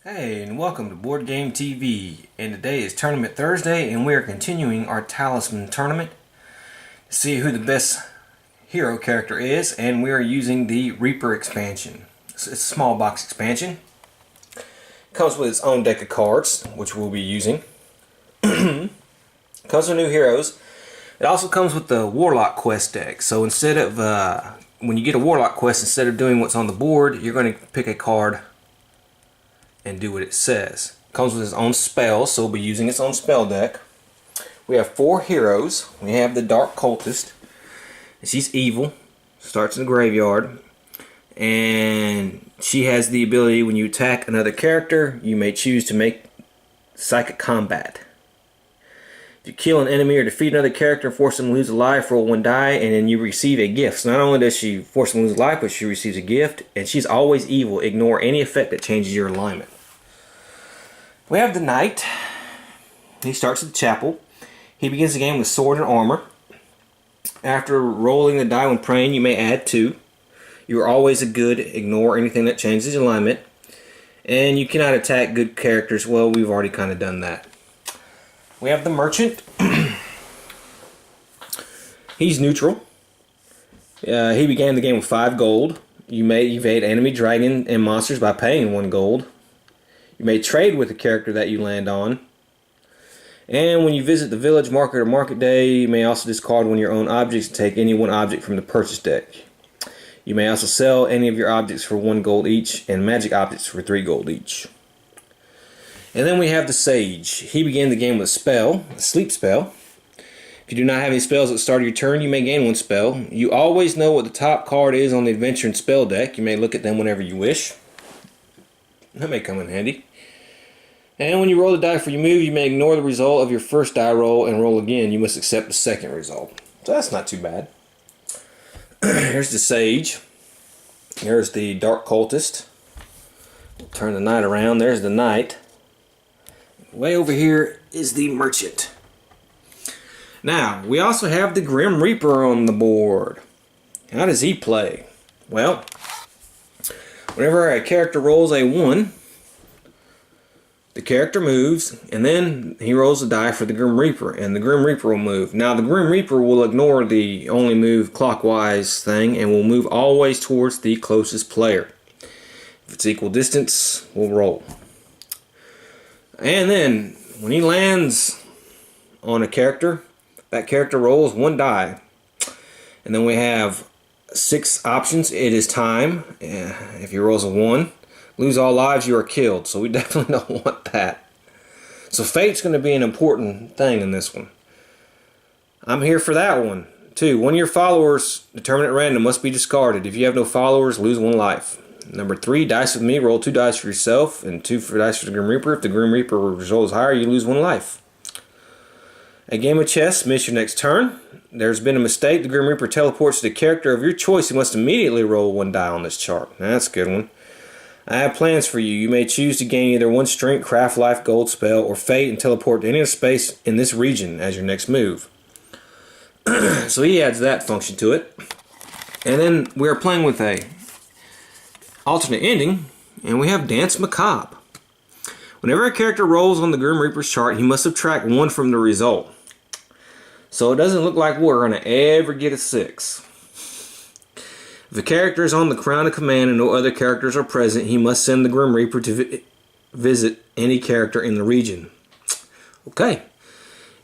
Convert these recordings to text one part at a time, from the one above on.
Hey, and welcome to Board Game TV. And today is Tournament Thursday, and we are continuing our Talisman tournament to see who the best hero character is. And we are using the Reaper expansion. It's a small box expansion. It comes with its own deck of cards, which we'll be using. It comes with new heroes. It also comes with the Warlock quest deck. So instead of when you get a Warlock quest, instead of doing what's on the board, you're going to pick a card and do what it says. It comes with its own spells, so we'll be using its own spell deck. We have 4 heroes. We have the Dark Cultist. She's evil. Starts in the graveyard. And she has the ability, when you attack another character, you may choose to make psychic combat. If you kill an enemy or defeat another character and force them to lose a life, roll 1 die, and then you receive a gift. So not only does she force them to lose a life, but she receives a gift, and she's always evil. Ignore any effect that changes your alignment. We have the Knight. He starts at the chapel. He begins the game with sword and armor. After rolling the die when praying, you may add 2. You are always a good. Ignore anything that changes your alignment. And you cannot attack good characters. Well, we've already kind of done that. We have the Merchant. He's neutral. He began the game with 5 gold. You may evade enemy dragon and monsters by paying 1 gold. You may trade with the character that you land on. And when you visit the village, market, or market day, you may also discard one of your own objects and take any one object from the purchase deck. You may also sell any of your objects for 1 gold each and magic objects for 3 gold each. And then we have the Sage. He began the game with a spell, a sleep spell. If you do not have any spells at the start of your turn, you may gain 1 spell. You always know what the top card is on the adventure and spell deck. You may look at them whenever you wish. That may come in handy. And when you roll the die for your move, you may ignore the result of your first die roll and roll again. You must accept the second result. So that's not too bad. Here's the Sage. There's the Dark Cultist. Turn the Knight around. There's the Knight. Way over here is the Merchant. Now, we also have the Grim Reaper on the board. How does he play? Well, whenever a character rolls a 1, the character moves, and then he rolls a die for the Grim Reaper, and the Grim Reaper will move. Now, the Grim Reaper will ignore the only move clockwise thing, and will move always towards the closest player. If it's equal distance, we'll roll. And then, when he lands on a character, that character rolls 1 die. And then we have 6 options. It is time. If he rolls a 1, lose all lives, you are killed. So we definitely don't want that. So fate's going to be an important thing in this one. I'm here for that one. 2, one of your followers, determined at random, must be discarded. If you have no followers, lose 1 life. Number 3, dice with me. Roll 2 dice for yourself and 2 dice for the Grim Reaper. If the Grim Reaper result is higher, you lose 1 life. A game of chess, miss your next turn. There's been a mistake. The Grim Reaper teleports to the character of your choice. You must immediately roll 1 die on this chart. That's a good one. I have plans for you. You may choose to gain either 1 strength, craft, life, gold, spell, or fate and teleport to any other space in this region as your next move. So he adds that function to it. And then we are playing with a alternate ending, and we have Dance Macabre. Whenever a character rolls on the Grim Reaper's chart, he must subtract 1 from the result. So it doesn't look like we're going to ever get a 6. If a character is on the Crown of Command and no other characters are present, he must send the Grim Reaper to visit any character in the region. Okay.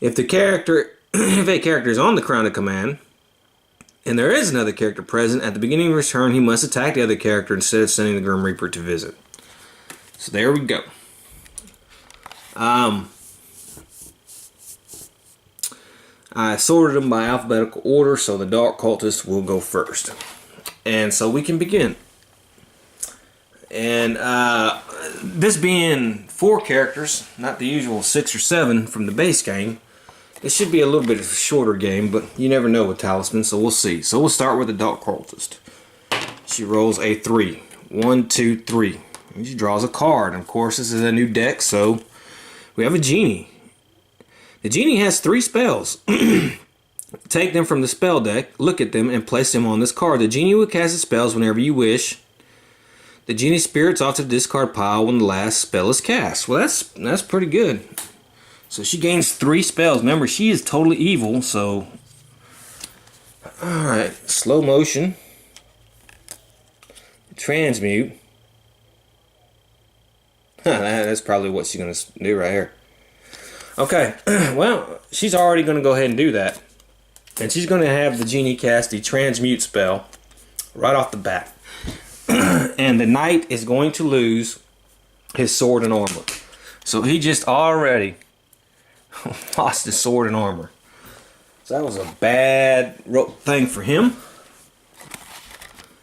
If a character is on the Crown of Command, and there is another character present, at the beginning of his turn, he must attack the other character instead of sending the Grim Reaper to visit. So there we go. I sorted them by alphabetical order, so the Dark Cultist will go first. And so we can begin. And this being 4 characters, not the usual 6 or 7 from the base game, it should be a little bit of a shorter game, but you never know with Talisman, so we'll see. So we'll start with the Dark Cultist. She rolls a 3. 1, 2, 3. And she draws a card. And of course, this is a new deck, so we have a Genie. The Genie has 3 spells. Take them from the spell deck, look at them, and place them on this card. The Genie will cast its spells whenever you wish. The genie spirits off to the discard pile when the last spell is cast. Well, that's pretty good. So she gains 3 spells. Remember, she is totally evil, so... Alright, slow motion. Transmute. That's probably what she's going to do right here. Okay, well, she's already going to go ahead and do that. And she's going to have the genie cast the transmute spell right off the bat. And the knight is going to lose his sword and armor. So he just already lost his sword and armor. So that was a bad thing for him.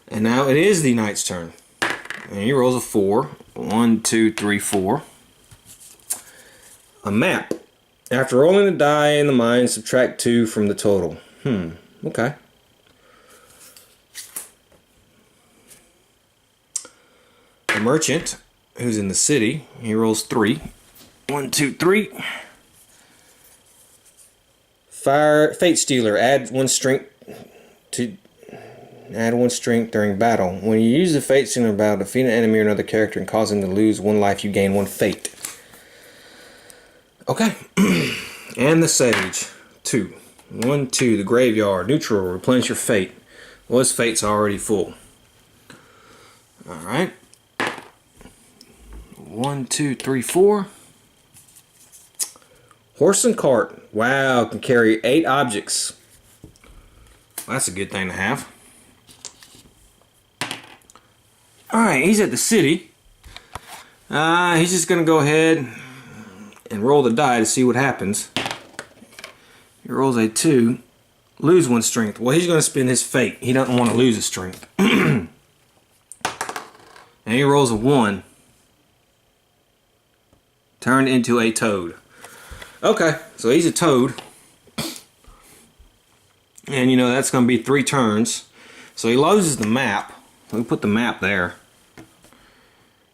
And now it is the knight's turn. And he rolls a 4. 1, 2, 3, 4. A map. After rolling a die in the mine, subtract 2 from the total. Okay. A merchant who's in the city, he rolls 3. 1, 2, 3. Fate Stealer, add 1 strength during battle. When you use the Fate Stealer in battle, defeat an enemy or another character and cause him to lose 1 life, you gain 1 fate. Okay. And the Sage, 2. 1, 2, the Graveyard, neutral, replenish your fate. Well, his fate's already full. Alright. 1, 2, 3, 4. Horse and cart. Wow, can carry 8 objects. That's a good thing to have. Alright, he's at the city. He's just going to go ahead and roll the die to see what happens. He rolls a 2. Lose 1 strength. Well, he's going to spend his fate. He doesn't want to lose his strength. And he rolls a 1. Turned into a toad. Okay, so he's a toad. And you know that's going to be 3 turns. So he loses the map. We put the map there.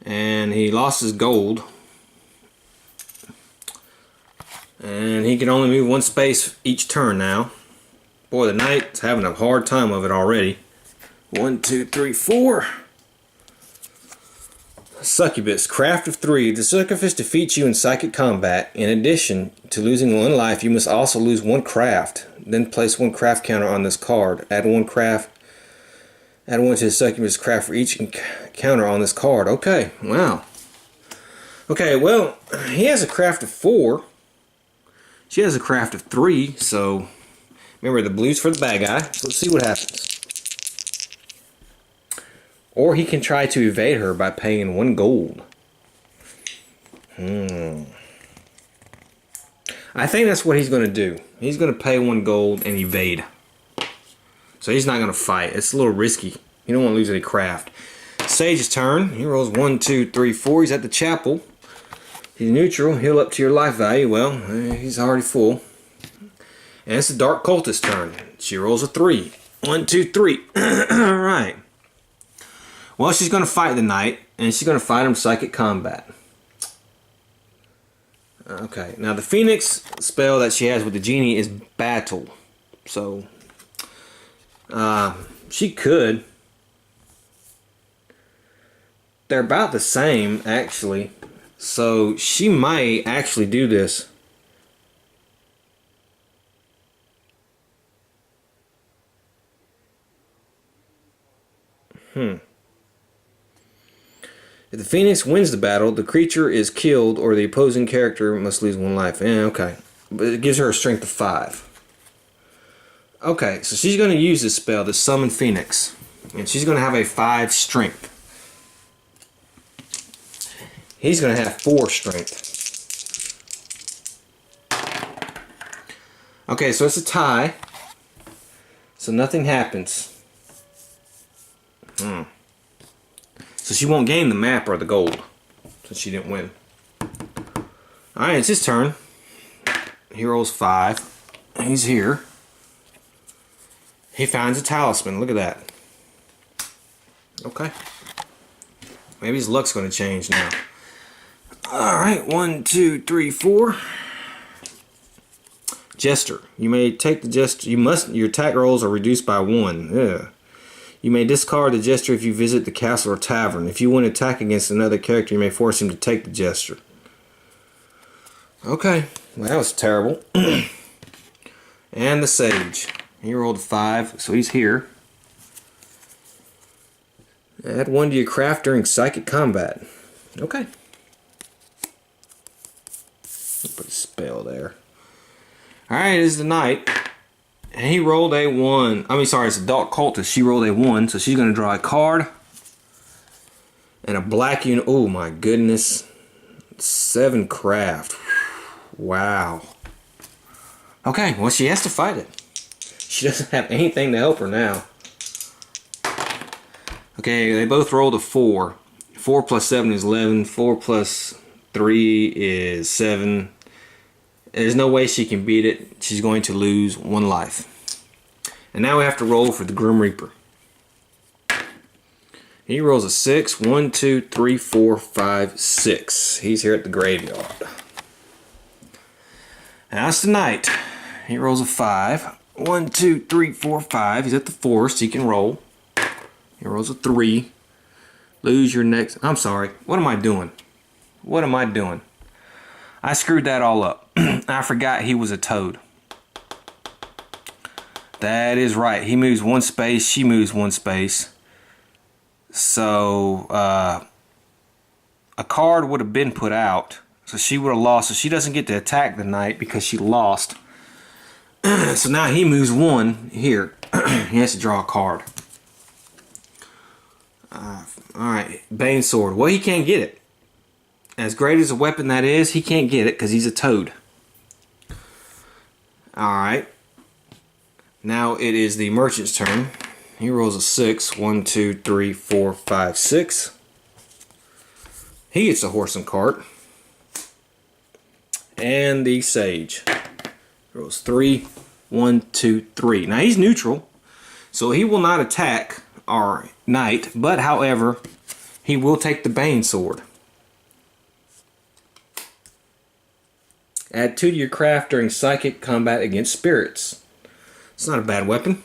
And he lost his gold. And he can only move 1 space each turn now. Boy, the knight's having a hard time of it already. 1, 2, 3, 4. Succubus, craft of 3. The succubus defeats you in psychic combat. In addition to losing 1 life, you must also lose 1 craft. Then place 1 craft counter on this card. Add 1 craft. Add 1 to the succubus craft for each counter on this card. Okay, wow. Okay, well, he has a craft of 4. She has a craft of 3, so remember the blue's for the bad guy. So let's see what happens. Or he can try to evade her by paying 1 gold. I think that's what he's going to do. He's going to pay 1 gold and evade. So he's not going to fight. It's a little risky. You don't want to lose any craft. Sage's turn. He rolls 1, 2, 3, 4. He's at the chapel. He's neutral. Heal up to your life value. Well, he's already full. And it's the Dark Cultist turn. She rolls a 3. 1, 2, 3. Alright. Well, she's going to fight the knight, and she's going to fight him psychic combat. Okay, now the Phoenix spell that she has with the genie is battle. So, she could. They're about the same, actually. So, she might actually do this. If the Phoenix wins the battle, the creature is killed or the opposing character must lose 1 life. Okay. But it gives her a strength of 5. Okay, so she's going to use this spell to summon Phoenix. And she's going to have a 5 strength. He's going to have 4 strength. Okay, so it's a tie. So nothing happens. So she won't gain the map or the gold, since she didn't win. Alright, it's his turn. He rolls 5. He's here. He finds a talisman. Look at that. Okay. Maybe his luck's going to change now. Alright, 1, 2, 3, 4. Jester. You may take the jester. Your attack rolls are reduced by 1. Yeah. You may discard the gesture if you visit the castle or tavern. If you want to attack against another character, you may force him to take the gesture. Okay, well, that was terrible. And the sage. He rolled a 5, so he's here. Add 1 to your craft during psychic combat. Okay. Put a spell there. Alright, it is the knight. And he rolled a 1. I mean, sorry, it's a dark cultist. She rolled a 1, so she's going to draw a card. And a black unit. Oh my goodness. 7 craft. Wow. Okay, well, she has to fight it. She doesn't have anything to help her now. Okay, they both rolled a 4. 4 plus 7 is 11. 4 plus 3 is 7. There's no way she can beat it. She's going to lose 1 life. And now we have to roll for the Grim Reaper. He rolls a 6. 1, 2, 3, 4, 5, 6. He's here at the graveyard. Now it's the knight. He rolls a 5. 1, 2, 3, 4, 5. He's at the forest. He can roll. He rolls a 3. Lose your next. I'm sorry. What am I doing? What am I doing? I screwed that all up. I forgot he was a toad. That is right. He moves 1 space. She moves 1 space. So a card would have been put out. So she would have lost. So she doesn't get to attack the knight because she lost. So now he moves 1 here. He has to draw a card. Alright, Bane Sword. Well, he can't get it. As great as a weapon that is, he can't get it because he's a toad. Alright. Now it is the merchant's turn. He rolls a 6. 1, 2, 3, 4, 5, 6. He gets a horse and cart. And the sage. Rolls 3. 1, 2, 3. Now he's neutral, so he will not attack our knight, but however, he will take the Bane Sword. Add 2 to your craft during psychic combat against spirits. It's not a bad weapon.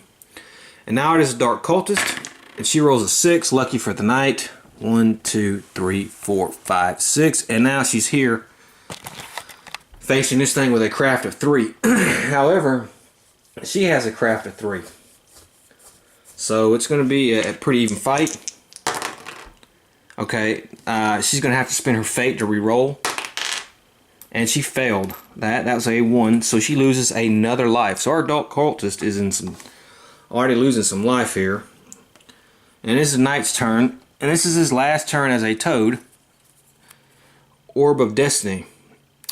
And now it is a dark cultist, and she rolls a 6, lucky for the knight. 1, 2, 3, 4, 5, 6, and now she's here facing this thing with a craft of 3. However, she has a craft of 3. So it's going to be a pretty even fight. Okay, she's going to have to spend her fate to re-roll. And she failed. That was a 1, so she loses another life. So our adult cultist is already losing some life here. And this is the knight's turn. And this is his last turn as a toad. Orb of Destiny.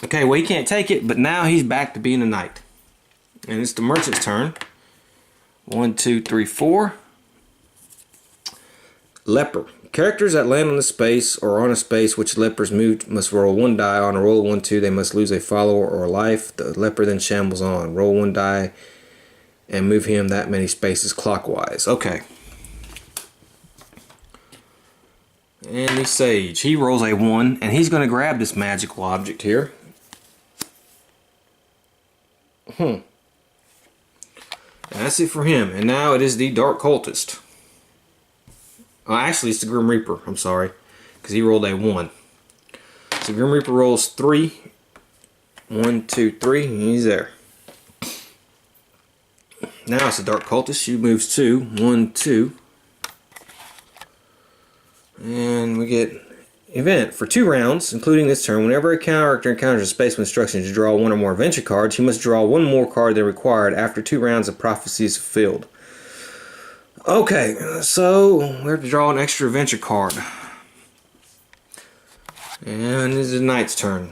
Okay, well, he can't take it, but now he's back to being a knight. And it's the merchant's turn. 1, 2, 3, 4. Leper. Characters that land on a space or on a space which lepers move must roll 1 die. On a roll of 1, 2, they must lose a follower or a life. The leper then shambles on. Roll 1 die and move him that many spaces clockwise. Okay. And the sage. He rolls a 1, and he's going to grab this magical object here. That's it for him. And now it is the dark cultist. Actually, it's the Grim Reaper. I'm sorry. Because he rolled a 1. So Grim Reaper rolls 3. 1, 2, 3. And he's there. Now it's the dark cultist. She moves 2. 1, 2. And we get event. For 2 rounds, including this turn, whenever a character encounters a space with instructions to draw 1 or more adventure cards, he must draw 1 more card than required after 2 rounds of prophecy is fulfilled. Okay, so we have to draw an extra adventure card. And this is the knight's turn.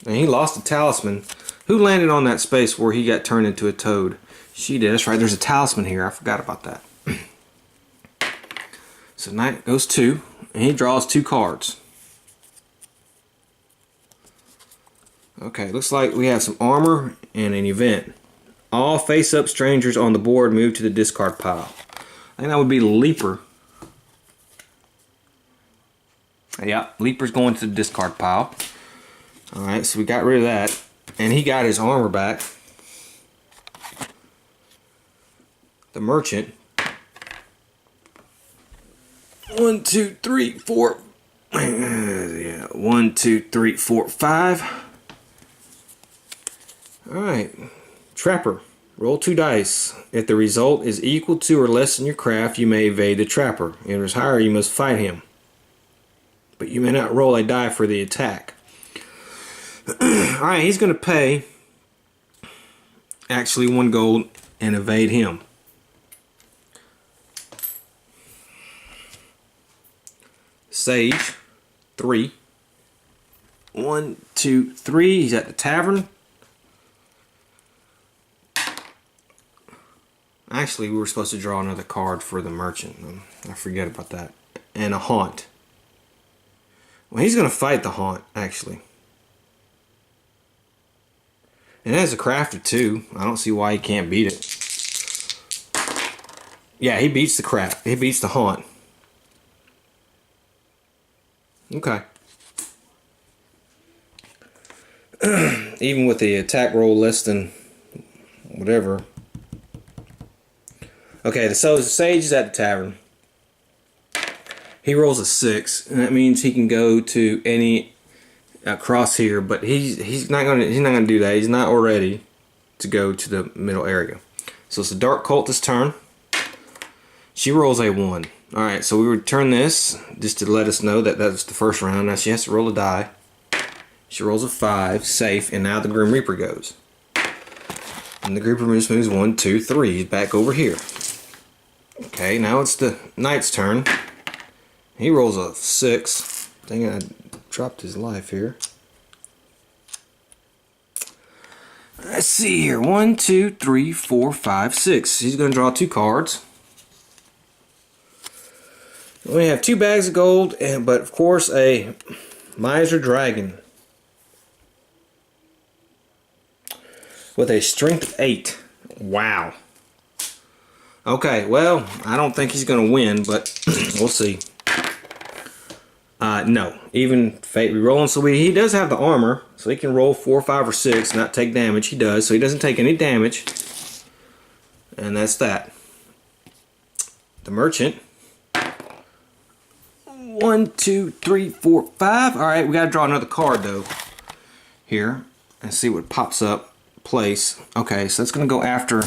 And he lost a talisman. Who landed on that space where he got turned into a toad? She did. That's right, there's a talisman here. I forgot about that. So knight goes 2, and he draws 2 cards. Okay, looks like we have some armor and an event. All face-up strangers on the board move to the discard pile. I think that would be Leaper. Yeah, Leaper's going to the discard pile. Alright, so we got rid of that. And he got his armor back. The merchant 1, 2, 3, 4. Yeah, 1, 2, 3, 4, 5. Alright. Trapper. Roll 2 dice. If the result is equal to or less than your craft, you may evade the trapper. If it is higher, you must fight him. But you may not roll a die for the attack. Alright, he's going to pay actually 1 gold and evade him. Sage, 3. 1, 2, 3. He's at the tavern. Actually, we were supposed to draw another card for the merchant. I forget about that. And a haunt. Well, he's going to fight the haunt, actually. And it has a crafter, too. I don't see why he can't beat it. Yeah, he beats the craft. He beats the haunt. Okay. Even with the attack roll less than whatever. Okay, so the sage is at the tavern. He rolls a 6, and that means he can go to any across here, but he's not gonna do that. He's not ready to go to the middle area. So it's the dark cultist turn. She rolls a 1. All right, so we return this just to let us know that that's the first round. Now she has to roll a die. She rolls a 5, safe, and now the Grim Reaper goes. And the Grim Reaper moves 1, 2, 3. He's back over here. Okay, now it's the knight's turn. He rolls a 6. Dang it, I dropped his life here. Let's see here. 1, 2, 3, 4, 5, 6. He's going to draw 2 cards. We have 2 bags of gold, but of course a miser dragon with a strength of 8. Wow. Okay, well, I don't think he's going to win, but we'll see. No, even fate rerolling. So he does have the armor, so he can roll 4, 5, or 6, not take damage. He does, so he doesn't take any damage. And that's that. The merchant. 1, 2, 3, 4, 5. All right, we got to draw another card though. Here, and see what pops up. Place. Okay, so that's going to go after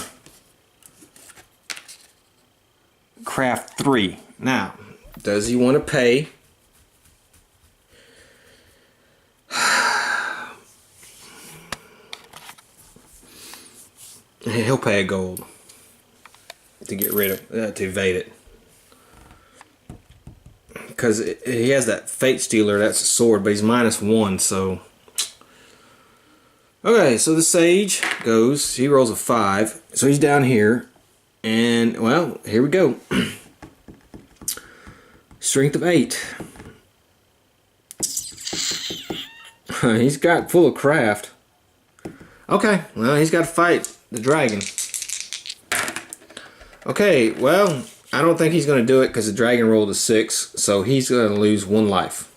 craft 3. Now, does he want to pay? He'll pay a gold to get rid of to evade it, because he has that fate stealer. That's a sword, but he's -1. So okay, so the sage goes. He rolls a 5, so he's down here, and well, here we go. Strength of 8. He's got full of craft. Okay, well, he's got to fight the dragon. Okay, well, I don't think he's going to do it because the dragon rolled a 6, so he's going to lose 1 life.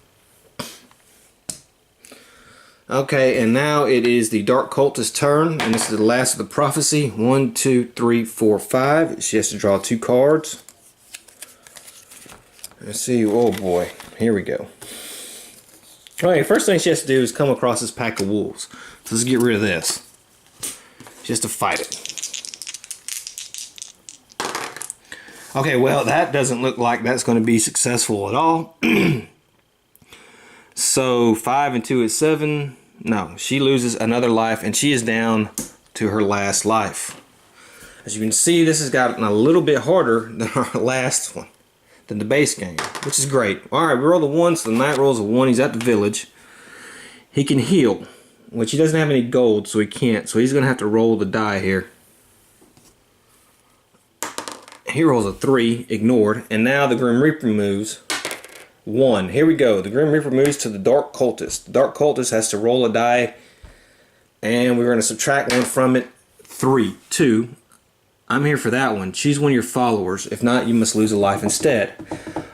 Okay, and now it is the dark cultist's turn, and this is the last of the prophecy. 1, 2, 3, 4, 5. She has to draw 2 cards. Let's see. Oh boy, here we go. Alright, first thing she has to do is come across this pack of wolves. So let's get rid of this. She has to fight it. Okay, well, that doesn't look like that's going to be successful at all. So 5 and 2 is 7. No, she loses another life, and she is down to her last life. As you can see, this has gotten a little bit harder than our last one, than the base game, which is great. Alright, we roll the 1, so the knight rolls a 1. He's at the village. He can heal, which he doesn't have any gold, so he can't. So he's going to have to roll the die here. He rolls a 3, ignored, and now the Grim Reaper moves 1. Here we go. The Grim Reaper moves to the Dark Cultist. The Dark Cultist has to roll a die, and we're going to subtract 1 from it. 3, 2. I'm here for that one. Choose one of your followers. If not, you must lose a life instead.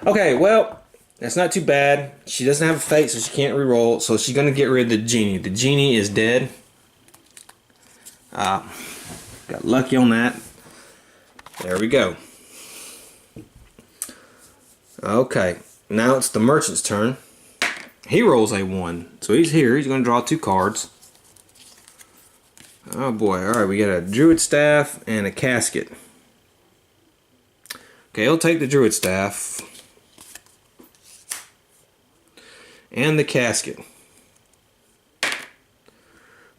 Okay, well, that's not too bad. She doesn't have a fate, so she can't reroll. So she's going to get rid of the genie. The genie is dead. Got lucky on that. There we go. Okay, now it's the merchant's turn. He rolls a 1. So he's here. He's going to draw 2 cards. Oh boy. Alright, we got a druid staff and a casket. Okay, he'll take the druid staff and the casket.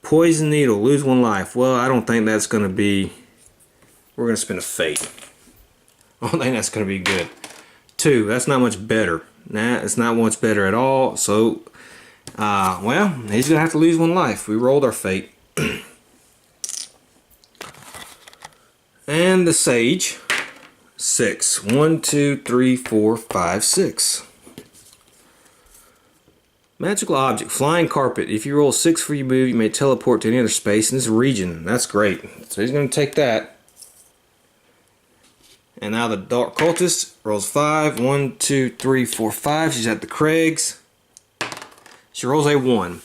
Poison needle, lose 1 life. Well, I don't think that's going to be... We're going to spend a fate. I don't think that's going to be good. 2, that's not much better. Nah, it's not much better at all. So, well, he's going to have to lose 1 life. We rolled our fate. And the sage. 6. 1, 2, 3, 4, 5, 6. Magical object, flying carpet. If you roll 6 for your move, you may teleport to any other space in this region. That's great. So he's going to take that. And now the dark cultist rolls 5. 1, 2, 3, 4, 5. She's at the Craigs. She rolls a 1.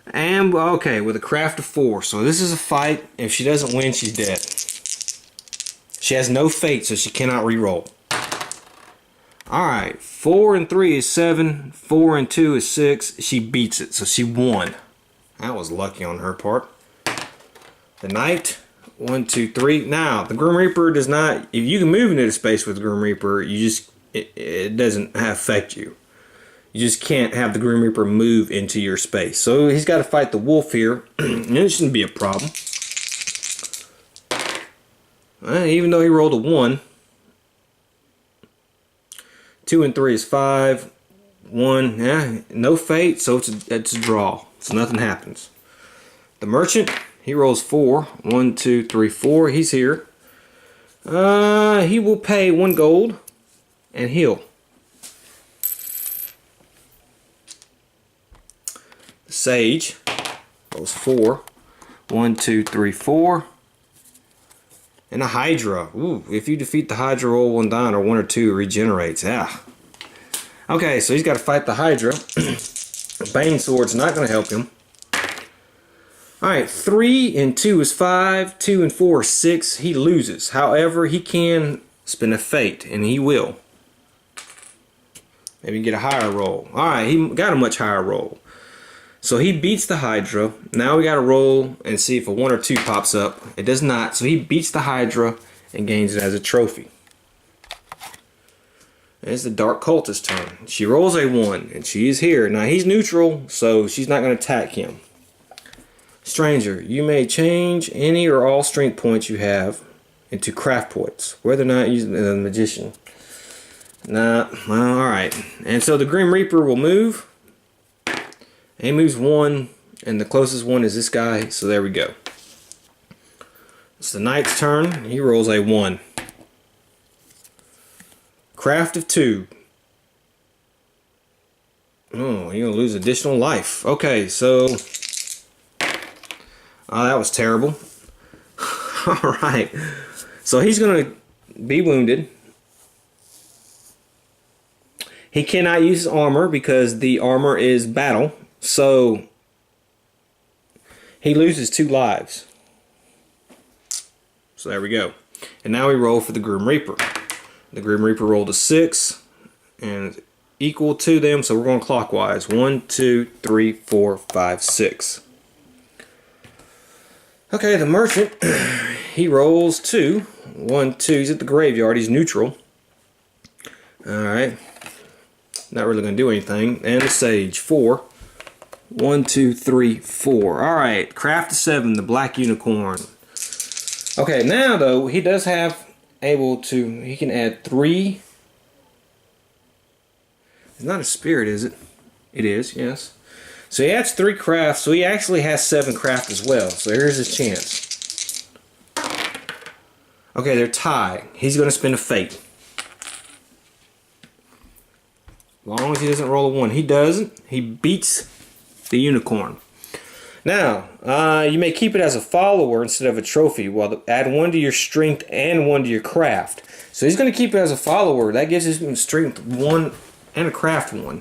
And, okay, with a craft of 4. So this is a fight. If she doesn't win, she's dead. She has no fate, so she cannot re-roll. Alright, 4 and 3 is 7. 4 and 2 is 6. She beats it, so she won. That was lucky on her part. The knight. 1, 2, 3. Now, the Grim Reaper does not... If you can move into the space with the Grim Reaper, you just... It doesn't affect you. You just can't have the Grim Reaper move into your space. So he's got to fight the wolf here. And it shouldn't be a problem. Even though he rolled a 1. 2 and 3 is 5. 1, yeah, no fate, so it's a draw. So nothing happens. The merchant, he rolls 4. 1, 2, 3, 4. He's here. He will pay 1 gold and heal. The sage rolls 4. 1, 2, 3, 4. And a Hydra. Ooh, if you defeat the Hydra, roll 1 die, or 1 or 2 regenerates. Yeah. Okay, so he's got to fight the Hydra. Bane Sword's not going to help him. Alright, 3 and 2 is 5. 2 and 4 is 6. He loses. However, he can spend a fate, and he will. Maybe get a higher roll. Alright, he got a much higher roll. So he beats the Hydra. Now we got to roll and see if a 1 or 2 pops up. It does not. So he beats the Hydra and gains it as a trophy. It's the Dark Cultist's turn. She rolls a 1 and she is here. Now he's neutral, so she's not going to attack him. Stranger, you may change any or all strength points you have into craft points, whether or not using the magician. Nah, well, alright. And so the Grim Reaper will move. He moves 1, and the closest one is this guy, so there we go. It's the knight's turn. He rolls a 1. Craft of 2. Oh, you're going to lose additional life. Okay, so... Oh, that was terrible. Alright. So he's going to be wounded. He cannot use his armor because the armor is battle. So he loses 2 lives. So there we go. And now we roll for the Grim Reaper. The Grim Reaper rolled a 6 and equal to them, so we're going clockwise. 1, 2, 3, 4, 5, 6. Okay, the merchant, he rolls 2. 1, 2. He's at the graveyard. He's neutral. Alright. Not really going to do anything. And the sage, 4. 1, 2, 3, 4. Alright, craft of 7, the black unicorn. Okay, now though, he does have he can add 3. It's not a spirit, is it? It is, yes. So he adds 3 crafts, so he actually has 7 craft as well. So here's his chance. Okay, they're tied. He's going to spend a fate. As long as he doesn't roll a 1. He doesn't. He beats the unicorn. Now, you may keep it as a follower instead of a trophy. Well, add 1 to your strength and 1 to your craft. So he's going to keep it as a follower. That gives him strength 1 and a craft 1.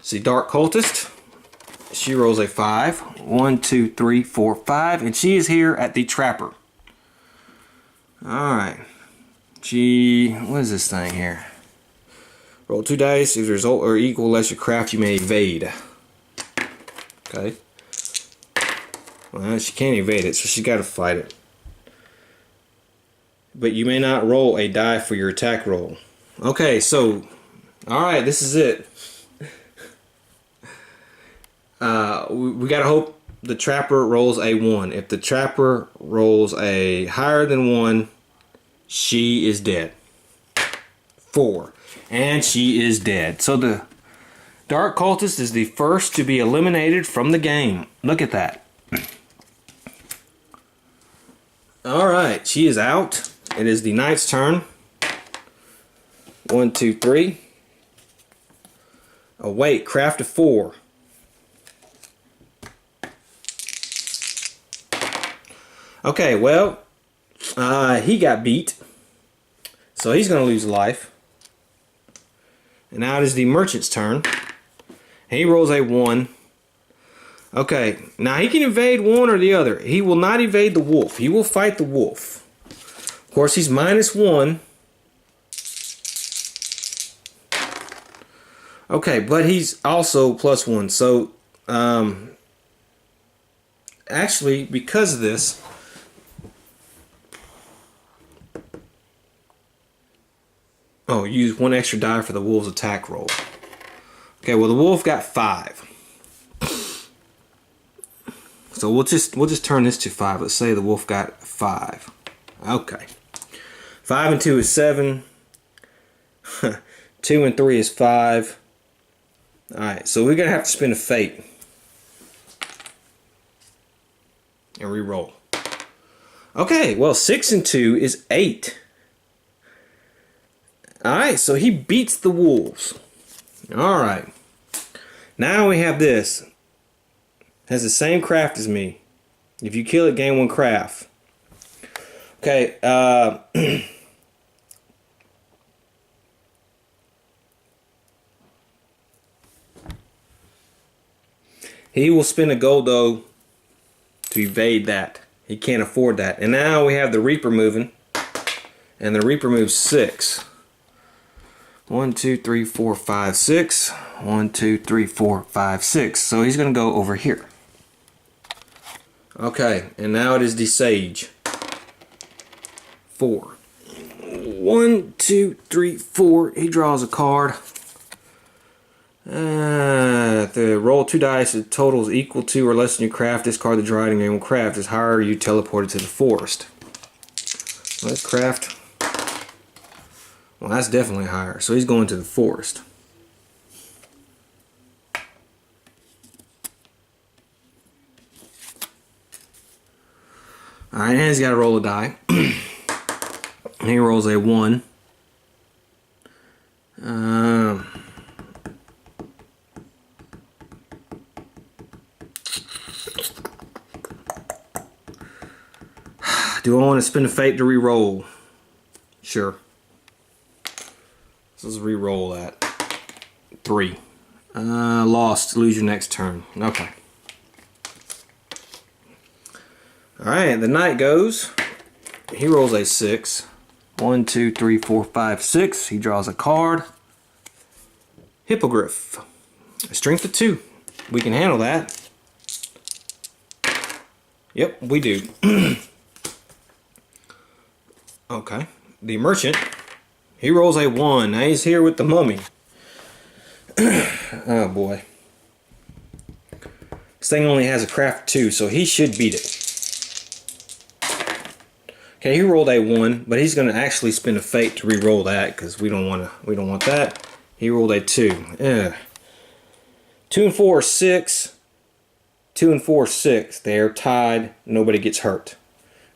See, Dark Cultist. She rolls a 5. 1, 2, 3, 4, 5. And she is here at the Trapper. Alright. What is this thing here? Roll 2 dice. If the result are equal less your craft, you may evade. Okay. Well, she can't evade it, so she's got to fight it. But you may not roll a die for your attack roll. Okay, so, alright, this is it. We gotta hope the trapper rolls a 1. If the trapper rolls a higher than 1, she is dead. 4. And she is dead. So the Dark Cultist is the first to be eliminated from the game. Look at that. Alright, she is out. It is the knight's turn. 1, 2, 3. Await, craft of 4. Okay, well, he got beat. So he's going to lose life. And now it is the merchant's turn. He rolls a 1. Okay, now he can evade one or the other. He will not evade the wolf. He will fight the wolf. Of course, he's -1. Okay, but he's also +1. So, actually, because of this, oh, use 1 extra die for the wolf's attack roll. Okay, well the wolf got 5. So we'll just turn this to 5. Let's say the wolf got 5. Okay. 5 and 2 is 7. 2 and 3 is 5. Alright, so we're gonna have to spend a fate. And re-roll. Okay, well 6 and 2 is 8. Alright, so he beats the wolves. Alright. Now we have this. Has the same craft as me. If you kill it, gain 1 craft. Okay, he will spend a gold though to evade that. He can't afford that. And now we have the Reaper moving. And the Reaper moves 6. 1, 2, 3, 4, 5, 6. 1, 2, 3, 4, 5, 6. So he's going to go over here. Okay, and now it is the Sage. 4. 1, 2, 3, 4. He draws a card. The roll 2 dice. The total is equal to or less than your craft. Discard the dried and gain 1 craft. Is higher, you teleported to the forest. Let's craft. Well, that's definitely higher. So he's going to the forest. Alright, and he's got to roll a die. And he rolls a 1. Do I want to spend a fate to re-roll? Sure. So let's re-roll that. 3. Lost. Lose your next turn. Okay. Alright, the knight goes. He rolls a 6. 1, 2, 3, 4, 5, 6. He draws a card. Hippogriff. Strength of 2. We can handle that. Yep, we do. Okay. The merchant. He rolls a 1. Now he's here with the mummy. Oh boy. This thing only has a craft 2, so he should beat it. Okay, he rolled a 1, but he's going to actually spend a fate to re-roll that because we don't want that. He rolled a 2. Ugh. 2 and 4 are 6. 2 and 4 are 6. They are tied. Nobody gets hurt.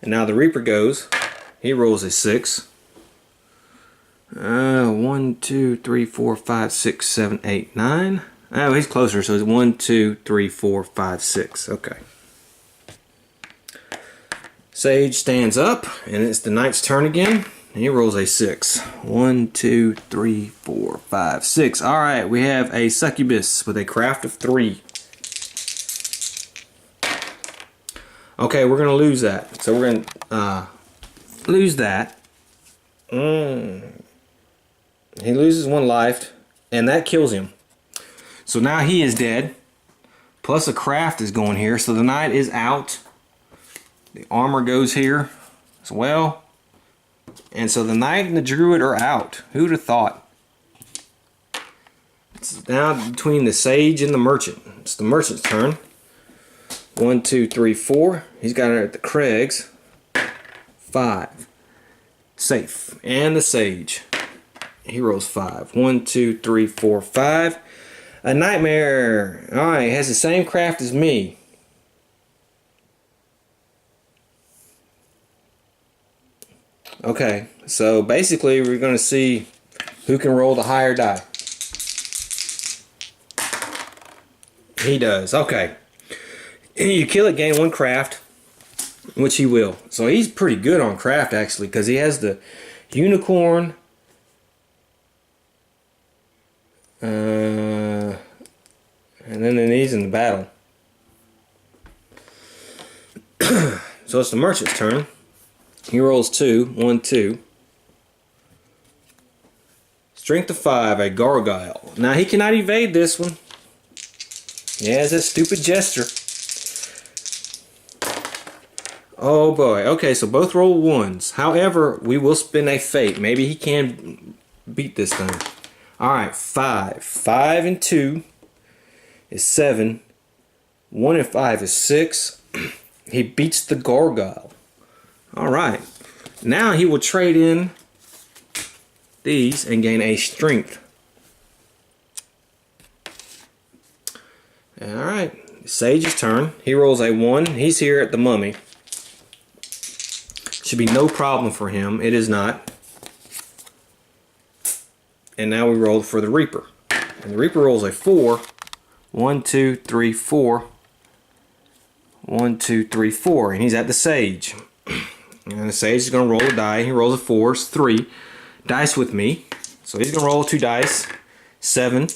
And now the Reaper goes. He rolls a 6. 1, 2, 3, 4, 5, 6, 7, 8, 9. Oh, he's closer, so it's 1, 2, 3, 4, 5, 6. Okay. Sage stands up, and it's the knight's turn again. And he rolls a 6. 1, 2, 3, 4, 5, 6. Alright, we have a succubus with a craft of 3. Okay, we're going to lose that. So we're going to lose that. He loses 1 life, and that kills him. So now he is dead. Plus a craft is going here, so the knight is out. The armor goes here as well. And so the knight and the druid are out. Who'd have thought? It's now between the sage and the merchant. It's the merchant's turn. 1, 2, 3, 4. He's got it at the Craigs. 5. Safe. And the sage. He rolls 5. 1, 2, 3, 4, 5. A nightmare. Alright, has the same craft as me. Okay, so basically we're going to see who can roll the higher die. He does. Okay. You kill it, gain 1 craft, which he will. So he's pretty good on craft actually, because he has the unicorn. And then he's in the battle. So it's the merchant's turn. He rolls 2. 1, 2. Strength of 5, a gargoyle. Now he cannot evade this one. He has that stupid gesture. Oh boy. Okay, so both roll 1s. However, we will spin a fate. Maybe he can beat this thing. Alright, 5. 5 and 2 is 7. 1 and 5 is 6. He beats the gargoyle. Alright. Now he will trade in these and gain a strength. Alright. Sage's turn. He rolls a 1. He's here at the mummy. Should be no problem for him. It is not. And now we roll for the Reaper. And the Reaper rolls a 4. 1, 2, 3, 4. 1, 2, 3, 4. And he's at the Sage. And the Sage is going to roll a die. He rolls a 4. It's 3. Dice with me. So he's going to roll 2 dice. 7.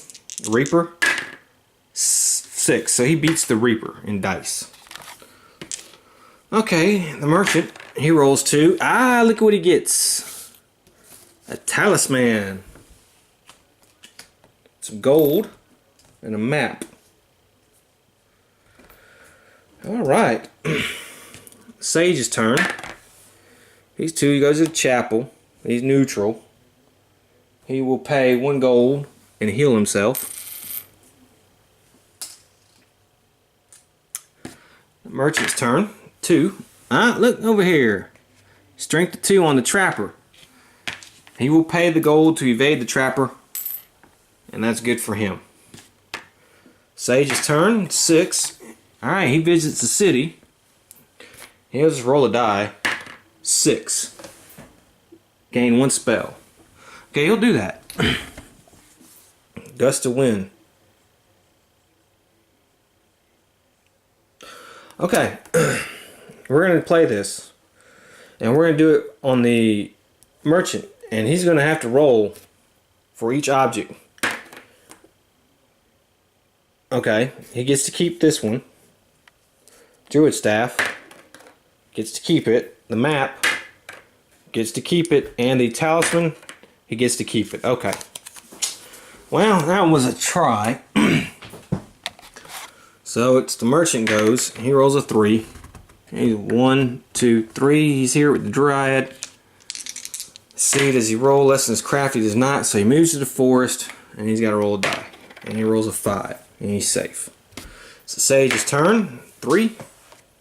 Reaper. 6. So he beats the Reaper in dice. Okay, the merchant. He rolls 2. Ah, look at what he gets. A talisman. Some gold. And a map. Alright. Sage's turn. He's 2. He goes to the chapel. He's neutral. He will pay 1 gold and heal himself. The merchant's turn. 2. Look over here. Strength of 2 on the trapper. He will pay the gold to evade the trapper. And that's good for him. Sage's turn. 6. Alright, he visits the city. He'll just roll a die. 6. Gain 1 spell. Okay, he'll do that. Gust of wind. Okay. We're going to play this. And we're going to do it on the merchant. And he's going to have to roll for each object. Okay, he gets to keep this one. Druid staff gets to keep it. The map gets to keep it. And the talisman, he gets to keep it. Okay. Well, that was a try. So it's the merchant goes. He rolls a 3. He's 1, 2, 3. He's here with the dryad. See, does he roll less than his craft? He does not. So he moves to the forest. And he's got to roll a die. And he rolls a 5. And he's safe. It's the Sage's turn. 3.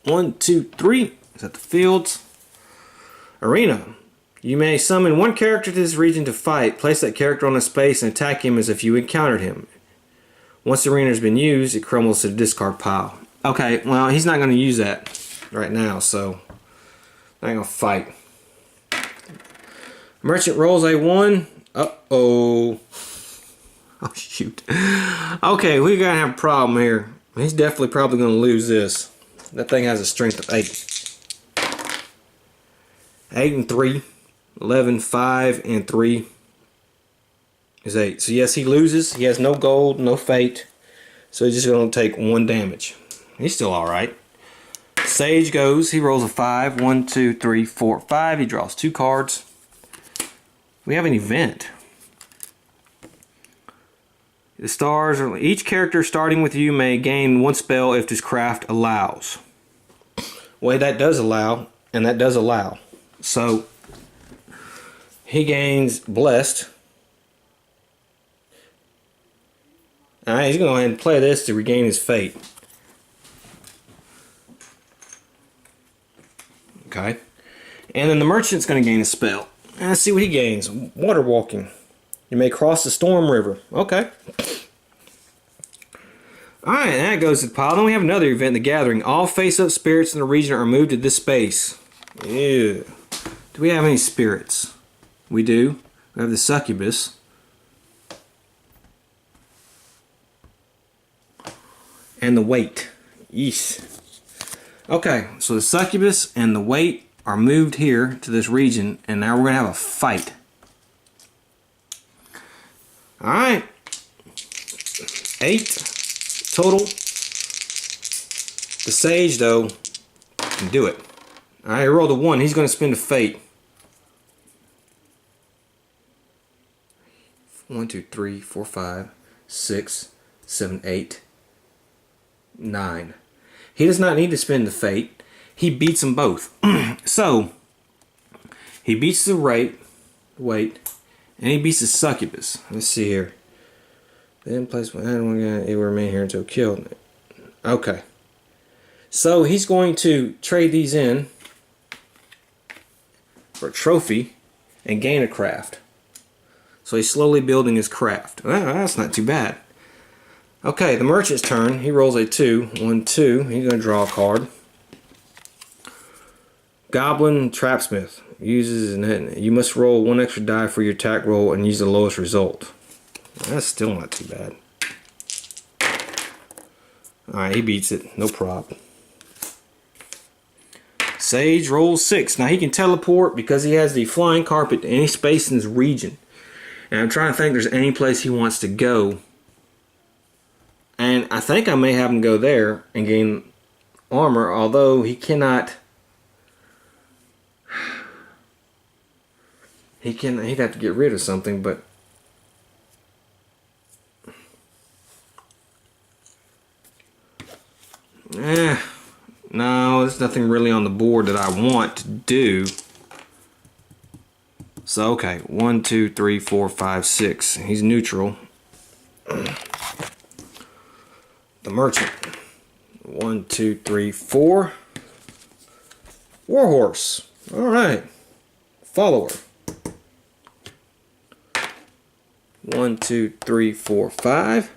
1, 2, 3. He's at the fields. Arena. You may summon 1 character to this region to fight. Place that character on a space and attack him as if you encountered him. Once the arena has been used, it crumbles to the discard pile. Okay, well, he's not going to use that right now, so I'm not going to fight. Merchant rolls a 1. Uh-oh. Oh, shoot. Okay, we're going to have a problem here. He's definitely probably going to lose this. That thing has a strength of 8. 8 and 3. 11, 5, and 3 is 8. So yes, he loses. He has no gold, no fate. So he's just going to take 1 damage. He's still alright. Sage goes. He rolls a 5. 1, 2, 3, 4, 5. He draws 2 cards. We have an event. The stars are, each character starting with you may gain 1 spell if this craft allows. Well, that does allow, and that does allow. So he gains blessed. Alright, he's going to go ahead and play this to regain his fate. Okay. And then the merchant's going to gain a spell. And let's see what he gains. Water walking. You may cross the storm river. Okay. Alright, that goes to the pile. Then we have another event, the gathering. All face-up spirits in the region are moved to this space. Ew. Do we have any spirits? We do. We have the succubus. And the weight. Yeesh. Okay, so the succubus and the weight are moved here to this region, and now we're going to have a fight. Alright. 8 total. The sage, though, can do it. Alright, he rolled a 1. He's going to spend a fate. 1, 2, 3, 4, 5, 6, 7, 8, 9. He does not need to spend the fate. He beats them both. So, he beats the weight, and he beats the succubus. Let's see here. Then place one, it will remain here until killed. Okay. So he's going to trade these in for a trophy and gain a craft. So he's slowly building his craft. That's not too bad. Okay, the merchant's turn. He rolls a 2. 1, 2. He's going to draw a card. Goblin Trapsmith uses, you must roll 1 extra die for your attack roll and use the lowest result. That's still not too bad. Alright, he beats it. No problem. Sage rolls 6. Now he can teleport because he has the flying carpet to any space in this region. And I'm trying to think if there's any place he wants to go. And I think I may have him go there and gain armor, although he cannot. He'd have to get rid of something, but no, there's nothing really on the board that I want to do. So okay, 1, 2, 3, 4, 5, 6. He's neutral. The merchant. 1, 2, 3, 4. Warhorse. All right. Follower. 1, 2, 3, 4, 5.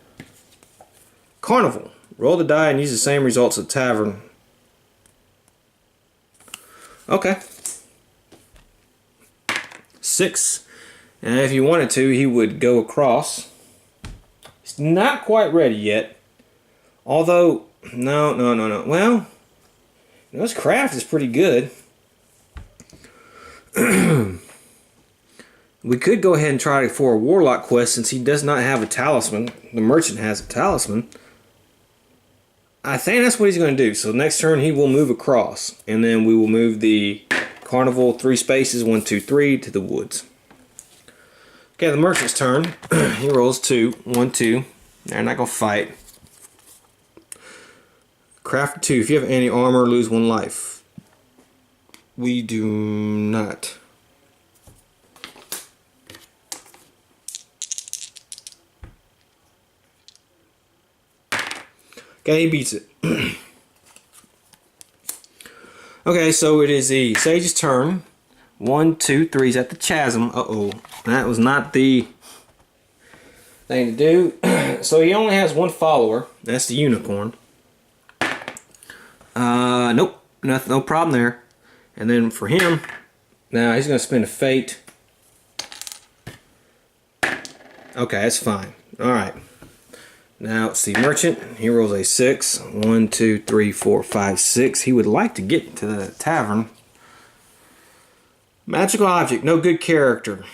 Carnival. Roll the die and use the same results as tavern. Okay. 6. And if you wanted to, he would go across. He's not quite ready yet. Although, no. Well, his craft is pretty good. We could go ahead and try it for a warlock quest since he does not have a talisman. The merchant has a talisman. I think that's what he's going to do. So next turn he will move across. And then we will move the carnival 3 spaces, 1, 2, 3 to the woods. Okay, the merchant's turn. He rolls 2, 1, 2. They're not going to fight. Craft 2. If you have any armor, lose 1 life. We do not. Okay, he beats it. Okay, so it is the sage's turn. 1, 2, 3. He's at the chasm. Uh-oh. That was not the thing to do. So he only has 1 follower. That's the unicorn. Nope. No problem there. And then for him, now he's going to spend a fate. Okay, that's fine. Alright. Now it's the merchant. He rolls a 6. 1, 2, 3, 4, 5, 6. He would like to get to the tavern. Magical object. No good character.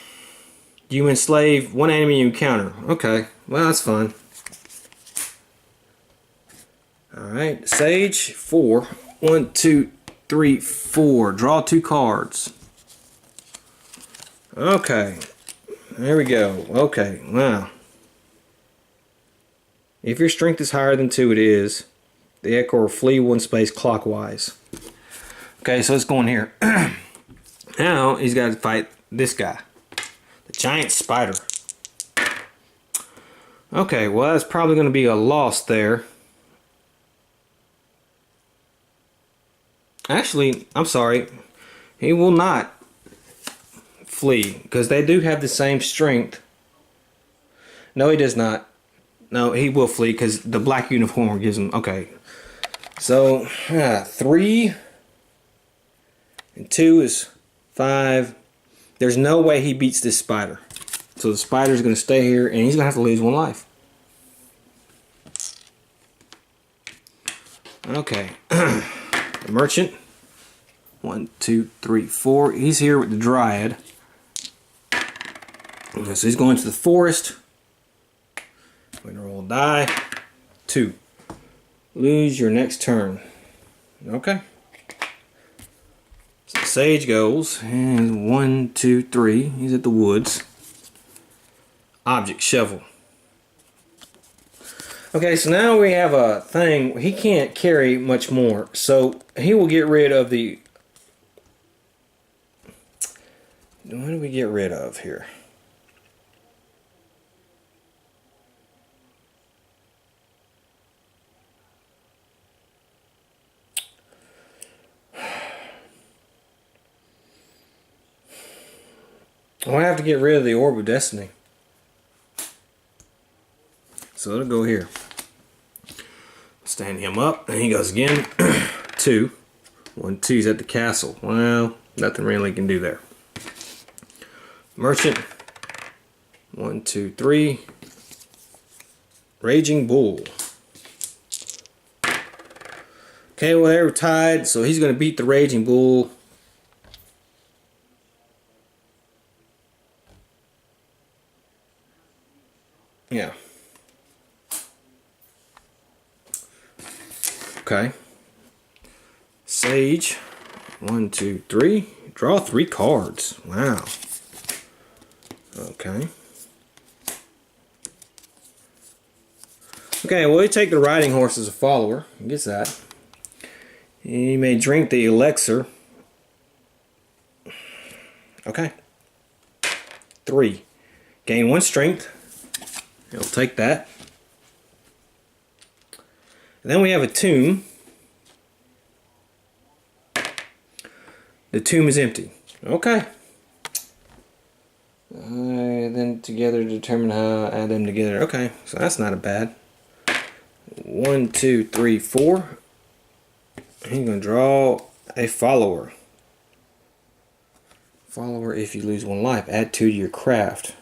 You enslave 1 enemy you encounter. Okay. Well, that's fine. Alright. Sage. 4. 1, 2, 3, 4. Draw 2 cards. Okay. There we go. Okay, wow. If your strength is higher than 2, it is. The echo will flee 1 space clockwise. Okay, so let's go in here. Now he's got to fight this guy, the giant spider. Okay, well that's probably going to be a loss there. Actually, I'm sorry. He will not flee because they do have the same strength. No, he does not. No, he will flee because the black uniform gives him. Okay, so 3 and 2 is 5. There's no way he beats this spider. So the spider's going to stay here and he's going to have to lose 1 life. Okay. The merchant. 1, 2, 3, 4. He's here with the dryad. So he's going to the forest. We're going to roll a die. 2. Lose your next turn. Okay. So the sage goes. And 1, 2, 3. He's at the woods. Object, shovel. Okay, so now we have a thing. He can't carry much more. So he will get rid of the... What do we get rid of here? I have to get rid of the Orb of Destiny. So it'll go here. Stand him up, and he goes again. 2. 1, 2. He's at the castle. Well, nothing really can do there. Merchant. 1, 2, 3. Raging Bull. Okay, well, they're tied, so he's going to beat the Raging Bull. Yeah. Okay. Sage. 1, 2, 3. Draw 3 cards. Wow. Okay. Okay, well, you take the riding horse as a follower. He gets that. You may drink the elixir. Okay. 3. Gain 1 strength. He'll take that. And then we have a tomb. The tomb is empty. Okay. Then together determine how to add them together. Okay, so that's not a bad. 1, 2, 3, 4. He's going to draw a follower. Follower, if you lose 1 life, add 2 to your craft.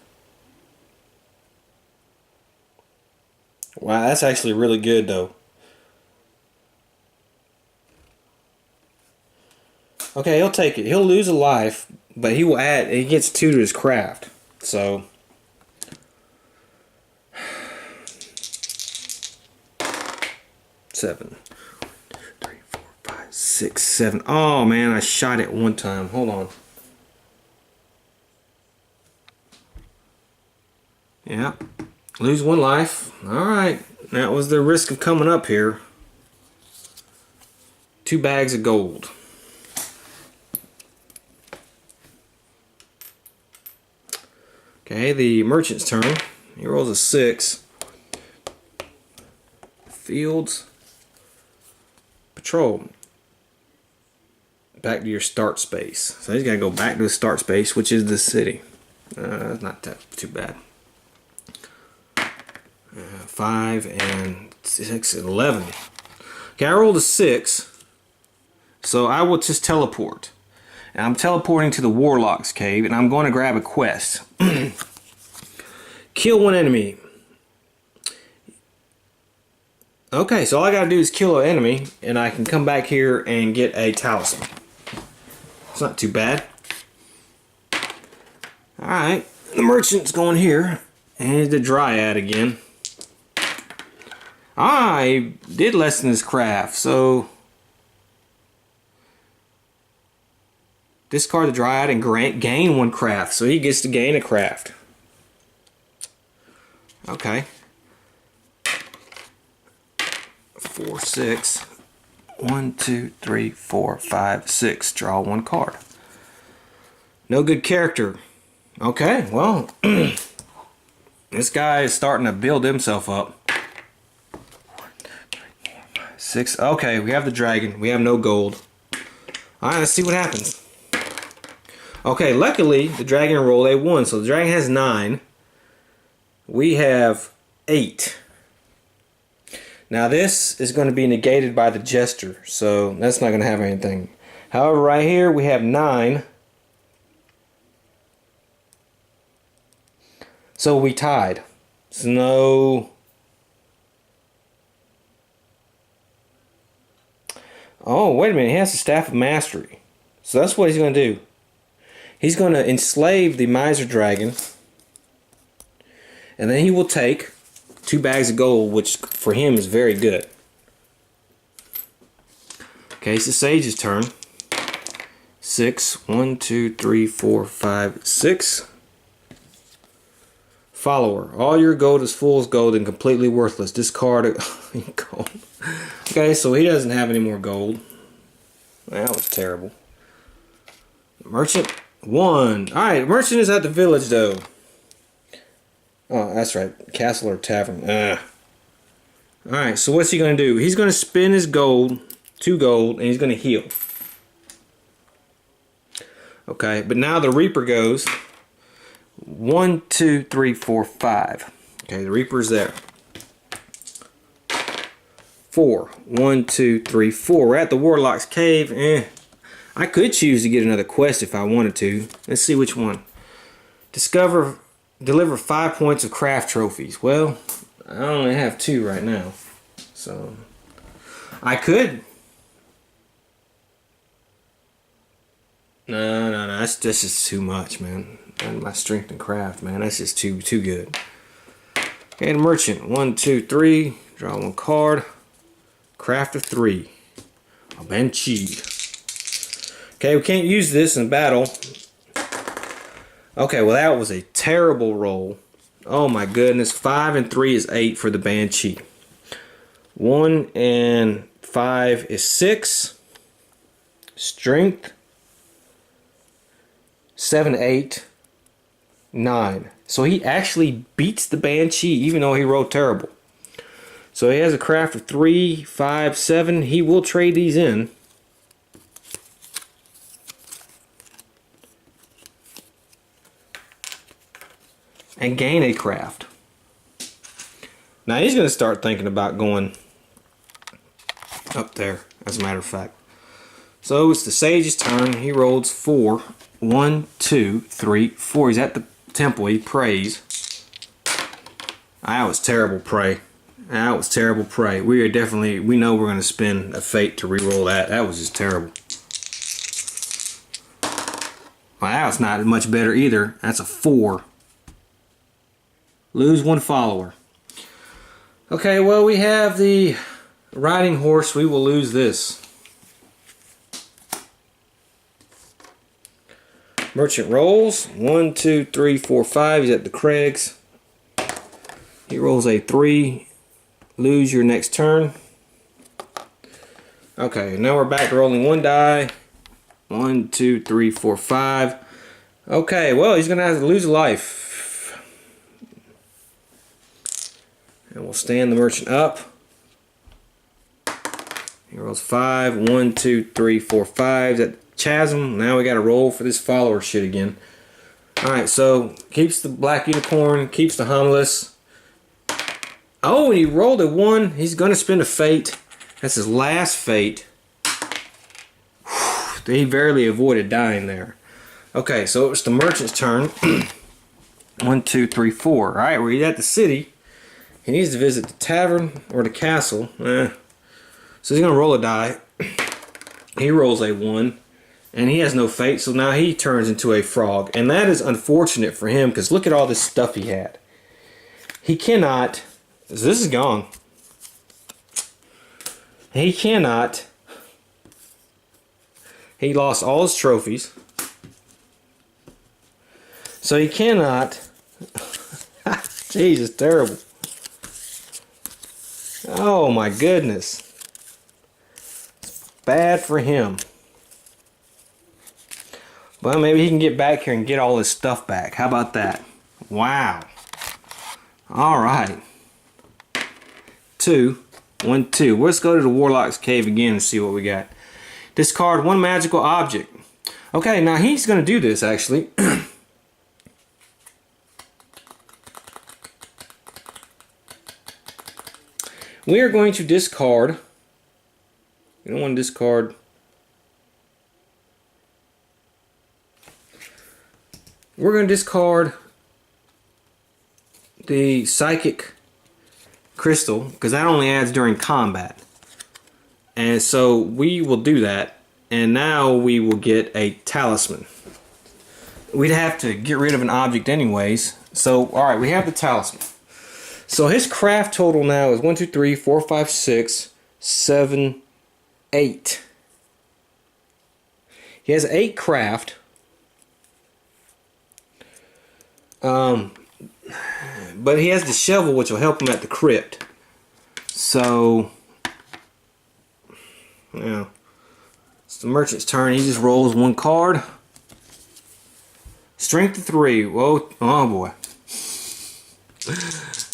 Wow, that's actually really good though. Okay, he'll take it. He'll lose a life, but he will add, he gets 2 to his craft. So, seven. 3, 4, 5, 6, 7. Oh man, I shot it 1 time. Hold on. Yeah. Lose 1 life. Alright. That was the risk of coming up here. 2 bags of gold. Okay, the merchant's turn. He rolls a 6. Fields. Patrol. Back to your start space. So he's got to go back to the start space, which is the city. That's not too bad. 5 and 6 and 11. Okay, I rolled a 6. So I will just teleport. And I'm teleporting to the Warlock's Cave, and I'm going to grab a quest. Kill 1 enemy. Okay, so all I gotta do is kill an enemy, and I can come back here and get a talisman. It's not too bad. Alright, the merchant's going here. And the dryad again. I did lessen his craft, so discard the dryad and gain 1 craft, so he gets to gain a craft. Okay. 4, 6. 1, 2, 3, 4, 5, 6. Draw one card. No good character. Okay, well, this guy is starting to build himself up. 1, 2, 3, 4, 5, 6. Okay, we have the dragon. We have no gold. Alright, let's see what happens. Okay, luckily, the dragon rolled a 1. So the dragon has 9. We have 8. Now this is going to be negated by the jester, so that's not going to have anything. However, right here we have 9. So we tied. So no... Oh, wait a minute. He has the Staff of Mastery. So that's what he's going to do. He's going to enslave the Miser Dragon. And then he will take 2 bags of gold, which for him is very good. Okay, it's the Sage's turn. 6. 1, 2, 3, 4, 5, 6. Follower. All your gold is fool's gold and completely worthless. Discard gold. Okay, so he doesn't have any more gold. That was terrible. Merchant 1. Alright, merchant is at the village though. Oh, that's right. Castle or tavern. Alright, so what's he going to do? He's going to spend his gold, 2 gold, and he's going to heal. Okay, but now the Reaper goes 1, 2, 3, 4, 5. Okay, the Reaper's there. 4. 1, 2, 3, 4. We're at the Warlock's Cave. I could choose to get another quest if I wanted to. Let's see which one. Deliver 5 points of craft trophies. Well, I only have 2 right now. So, I could. No. That's just too much, man. And my strength and craft, man. That's just too good. Okay, merchant. 1, 2, 3. Draw 1 card. Craft of 3. A Banshee. Okay, we can't use this in battle. Okay, well that was a terrible roll. Oh my goodness. 5 and 3 is 8 for the Banshee. 1 and 5 is 6. Strength. 7, 8, 9. So he actually beats the Banshee even though he rolled terrible. So he has a craft of 3, 5, 7. He will trade these in. And gain a craft. Now he's going to start thinking about going up there, as a matter of fact. So it's the Sage's turn. He rolls 4. 1, 2, 3, 4. He's at the temple. He prays. That was terrible pray. That was terrible pray. We know we're going to spend a fate to re-roll that. That was just terrible. Well, that was not much better either. That's a 4. Lose 1 follower. Okay, well, we have the riding horse. We will lose this. Merchant rolls. 1, 2, 3, 4, 5. He's at the Craigs. He rolls a 3. Lose your next turn. Okay, now we're back to rolling 1 die. 1, 2, 3, 4, 5. Okay, well, he's going to have to lose a life. And we'll stand the merchant up. He rolls 5. 1, 2, 3, 4, 5. That chasm. Now we got to roll for this follower shit again. Alright, so keeps the black unicorn, keeps the humulus. Oh, and he rolled a 1. He's going to spend a fate. That's his last fate. Whew, he barely avoided dying there. Okay, so it's the merchant's turn. 1, 2, 3, 4. Alright, we're at the city. He needs to visit the tavern or the castle. So he's going to roll a die. He rolls a 1. And he has no fate, so now he turns into a frog. And that is unfortunate for him, because look at all this stuff he had. He cannot... This is gone. He cannot... He lost all his trophies. So he cannot... Jesus, terrible. Oh my goodness. Bad for him. Well, maybe he can get back here and get all his stuff back. How about that? Wow. Alright. 2. 1, 2. Let's go to the Warlock's Cave again and see what we got. Discard 1 magical object. Okay, now he's going to do this actually. We are going to discard. You don't want to discard. We're going to discard the Psychic Crystal because that only adds during combat. And so we will do that. And now we will get a talisman. We'd have to get rid of an object anyways. So, alright, we have the talisman. So his craft total now is 1, 2, 3, 4, 5, 6, 7, 8. He has 8 craft. But he has the shovel, which will help him at the crypt. So, yeah. It's the merchant's turn. He just rolls 1 card. Strength of 3. Whoa. Oh boy.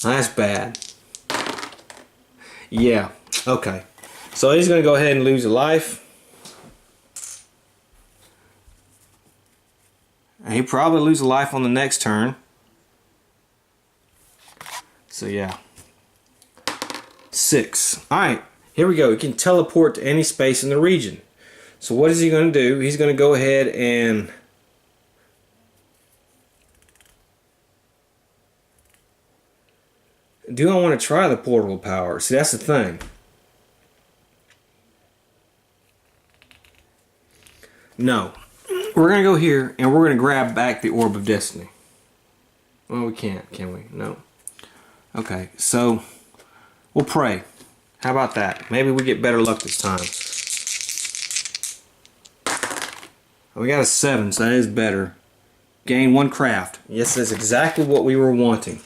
That's bad. Yeah. Okay. So he's going to go ahead and lose a life. And he'll probably lose a life on the next turn. So yeah. 6. Alright. Here we go. He can teleport to any space in the region. So what is he going to do? He's going to go ahead and do I want to try the portal power? See, that's the thing. No. We're going to go here and we're going to grab back the Orb of Destiny. Well, we can't, can we? No. Okay, so we'll pray. How about that? Maybe we get better luck this time. We got a 7, so that is better. Gain 1 craft. Yes, that's exactly what we were wanting.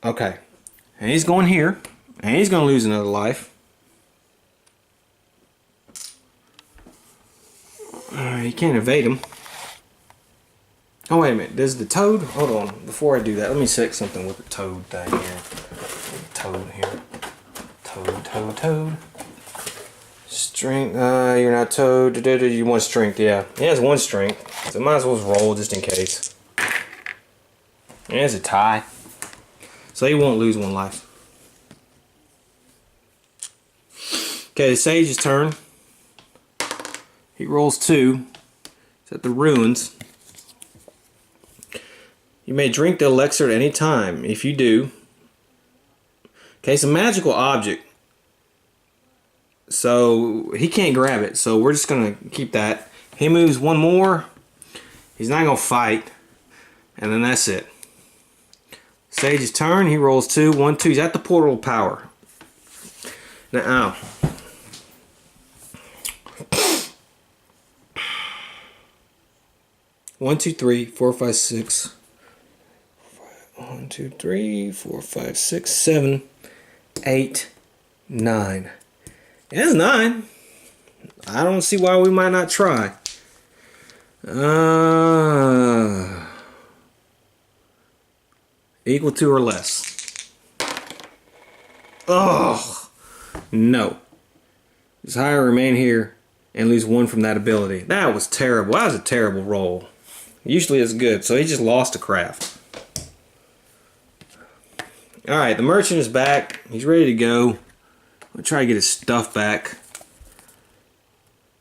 Okay. And he's going here. And he's going to lose another life. You can't evade him. Oh, wait a minute. Does the toad... Hold on. Before I do that, let me check something with the toad thing here. Toad here. Toad. Strength. You're not toad. You want strength, yeah. He has 1 strength. So might as well roll just in case. There's a tie. So he won't lose 1 life. Okay, the sage's turn. He rolls 2. It's at the ruins. You may drink the elixir at any time. If you do. Okay, it's a magical object. So he can't grab it. So we're just going to keep that. He moves 1 more. He's not going to fight. And then that's it. Sage's turn. He rolls 2. 1, 2. He's at the portal of power. Now, 1, 2, 3, 4, 5, 6. 1, 2, 3, 4, 5, 6, 7, 8, 9. That's 9. I don't see why we might not try. Equal to or less. Oh no. Just higher, remain here, and lose 1 from that ability. That was terrible. That was a terrible roll. Usually it's good, so he just lost a craft. Alright, the merchant is back. He's ready to go. We'll try to get his stuff back.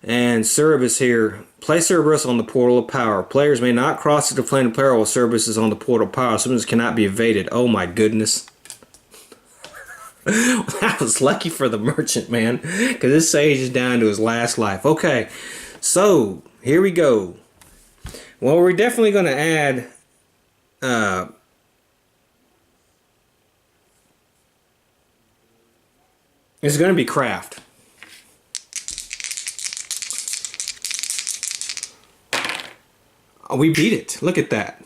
And Cerberus here. Place Cerberus on the portal of power. Players may not cross the plane of peril while Cerberus is on the portal of power. Cerberus cannot be evaded. Oh my goodness. That was lucky for the merchant, man. Because this sage is down to his last life. Okay, so here we go. Well, we're definitely going to add... it's going to be craft. We beat it. Look at that.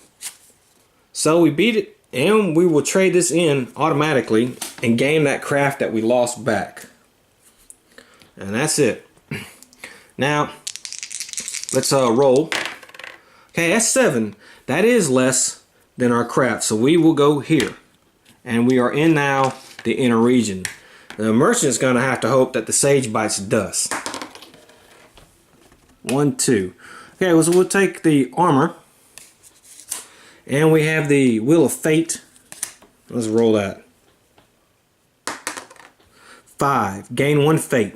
So we beat it, and we will trade this in automatically and gain that craft that we lost back. And that's it. Now, let's roll. Okay, that's 7. That is less than our craft. So we will go here. And we are in now the inner region. The merchant is going to have to hope that the sage bites dust. 1, 2. Okay, so we'll take the armor. And we have the Wheel of Fate. Let's roll that. 5. Gain 1 fate.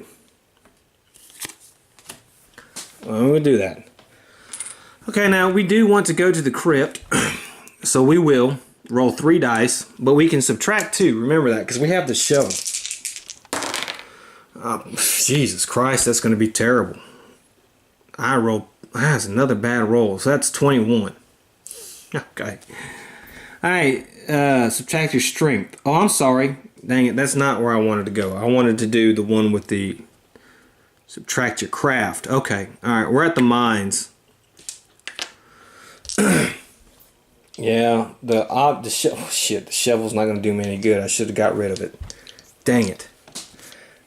Well, we'll do that. Okay, now we do want to go to the crypt. So we will roll 3 dice. But we can subtract 2. Remember that, because we have the shovel. Jesus Christ, that's going to be terrible. That's another bad roll. So that's 21. Okay. Alright, subtract your strength. Oh, I'm sorry. Dang it, that's not where I wanted to go. I wanted to do the one with the subtract your craft. Okay, alright, we're at the mines. Yeah, the shovel's not going to do me any good. I should have got rid of it. Dang it.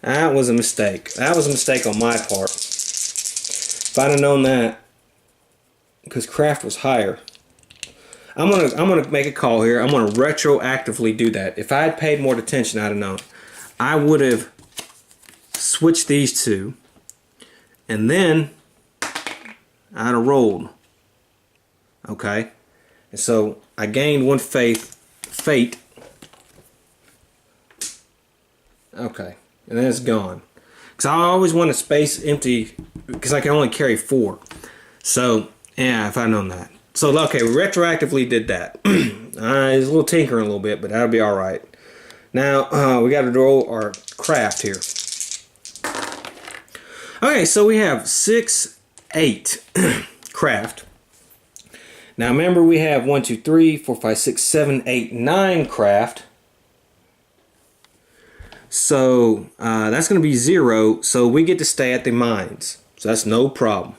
That was a mistake. That was a mistake on my part. If I'd have known that, because craft was higher. I'm gonna make a call here. I'm gonna retroactively do that. If I had paid more attention, I'd have known. I would have switched these two, and then I'd have rolled. Okay, and so I gained 1 fate. Okay, and then it's gone. Because I always want a space empty, because I can only carry 4. So yeah, if I'd known that. So, okay, we retroactively did that. It's a little tinkering a little bit, but that'll be alright. Now, we got to roll our craft here. Okay, so we have 6, 8 craft. Now, remember, we have 1, 2, 3, 4, 5, 6, 7, 8, 9 craft. So, that's going to be 0, so we get to stay at the mines. So, that's no problem.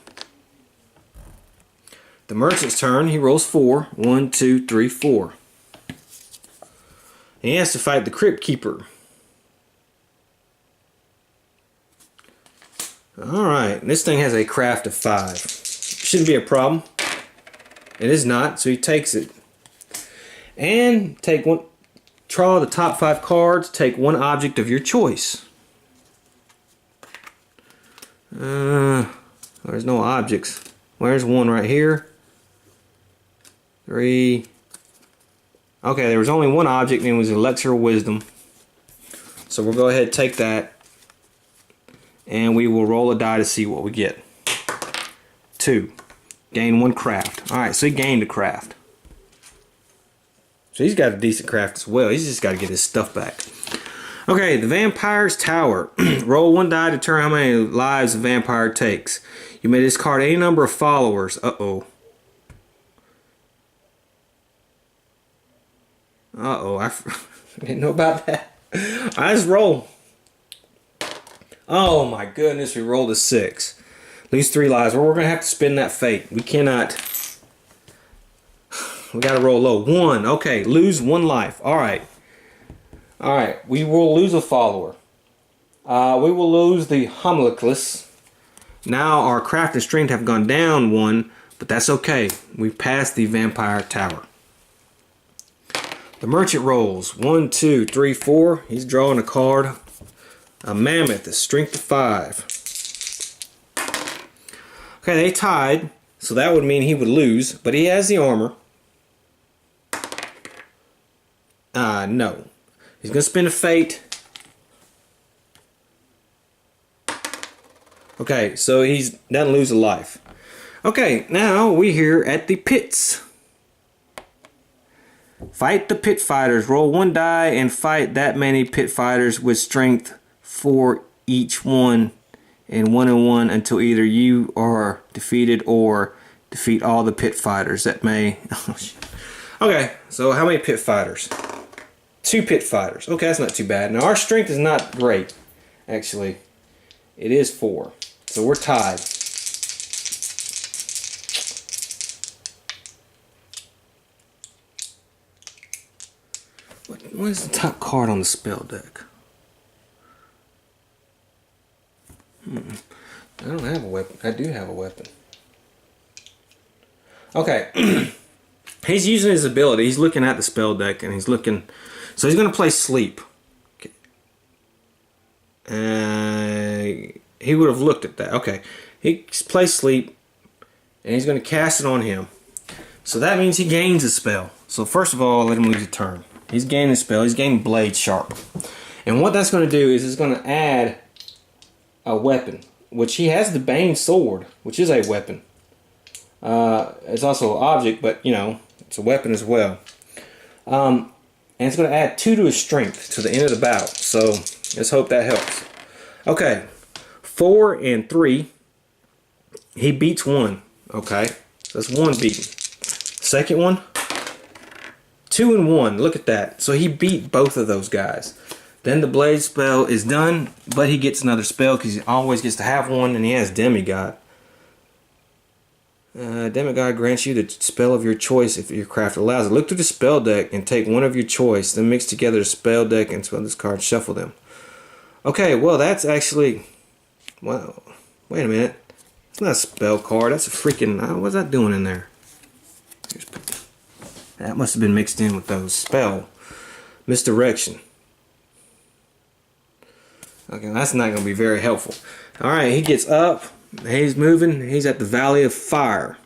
The merchant's turn, he rolls 4. 1, 2, 3, 4. He has to fight the crypt keeper. Alright, this thing has a craft of 5. Shouldn't be a problem. It is not, so he takes it. And draw the top 5 cards, take 1 object of your choice. There's no objects. Where's 1 right here? 3. Okay, there was only 1 object, and it was Elixir of Wisdom. So we'll go ahead and take that. And we will roll a die to see what we get. 2. Gain 1 craft. Alright, so he gained a craft. So he's got a decent craft as well. He's just got to get his stuff back. Okay, the Vampire's Tower. Roll 1 die to determine how many lives the vampire takes. You may discard any number of followers. Uh-oh. Uh-oh, I didn't know about that. I just roll. Oh my goodness, we rolled a 6. Lose 3 lives. Well, we're going to have to spin that fate. We cannot. We got to roll low. 1. Okay, lose 1 life. Alright. Alright, we will lose a follower. We will lose the homunculus. Now our craft and strength have gone down 1, but that's okay. We've passed the vampire tower. The merchant rolls 1, 2, 3, 4. He's drawing a card. A mammoth is strength of 5. Okay, they tied, so that would mean he would lose, but he has the armor. No. He's going to spend a fate. Okay, so he doesn't lose a life. Okay, now we're here at the pits. Fight the pit fighters. Roll 1 die and fight that many pit fighters with strength 4 each one, and 1 and 1 until either you are defeated or defeat all the pit fighters that may. Okay, so how many pit fighters? 2 pit fighters. Okay, that's not too bad. Now our strength is not great, actually. It is 4, so we're tied. What's the top card on the spell deck? I don't have a weapon. I do have a weapon. Okay. He's using his ability. He's looking at the spell deck and he's looking. So he's going to play sleep. He would have looked at that. Okay. He plays sleep and he's going to cast it on him. So that means he gains a spell. So first of all, let him lose a turn. He's gaining a spell. He's gaining Blade Sharp. And what that's going to do is it's going to add a weapon, which he has the Bane Sword, which is a weapon. It's also an object, but you know, it's a weapon as well. And it's going to add 2 to his strength to the end of the battle. So let's hope that helps. Okay, 4 and 3. He beats 1. Okay, so that's 1 beaten. Second one, 2 and 1. Look at that. So he beat both of those guys. Then the blade spell is done, but he gets another spell because he always gets to have one, and he has Demigod. Demigod grants you the spell of your choice if your craft allows it. Look through the spell deck and take one of your choice, then mix together the spell deck and spell this card, shuffle them. Okay, well that's actually, well, wait a minute. It's not a spell card. That's a freaking, what's that doing in there? That must have been mixed in with those spell. Misdirection. Okay, that's not going to be very helpful. Alright, he gets up. He's moving. He's at the Valley of Fire.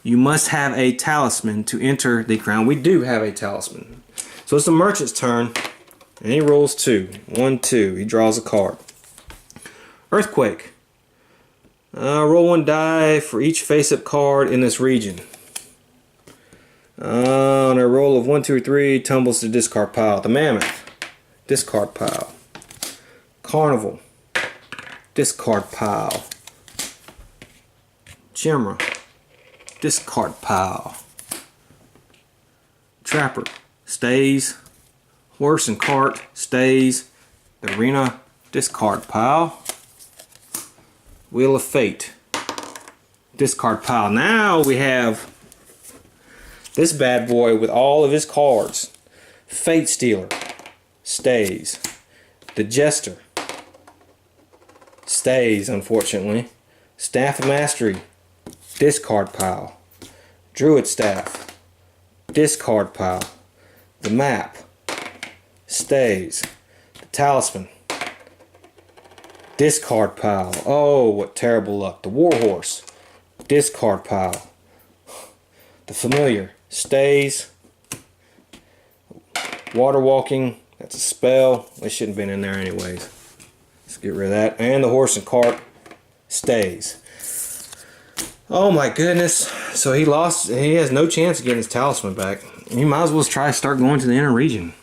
You must have a talisman to enter the crown. We do have a talisman. So it's the merchant's turn. And he rolls 2. 1, 2. He draws a card. Earthquake. Roll 1 die for each face-up card in this region. On a roll of 1, 2, or 3, tumbles to discard pile. The Mammoth. Discard pile. Carnival. Discard pile. Chimera. Discard pile. Trapper. Stays. Horse and cart. Stays. The arena. Discard pile. Wheel of Fate. Discard pile. Now we have this bad boy with all of his cards. Fate Stealer. Stays. The Jester. Stays, unfortunately. Staff of Mastery. Discard pile. Druid Staff. Discard pile. The Map. Stays. The Talisman. Discard pile. Oh, what terrible luck. The Warhorse. Discard pile. The Familiar. Stays. Water Walking. That's a spell. It shouldn't have been in there anyways. Let's get rid of that. And the Horse and Cart. Stays. Oh my goodness. So he lost. He has no chance of getting his talisman back. He might as well try to start going to the inner region.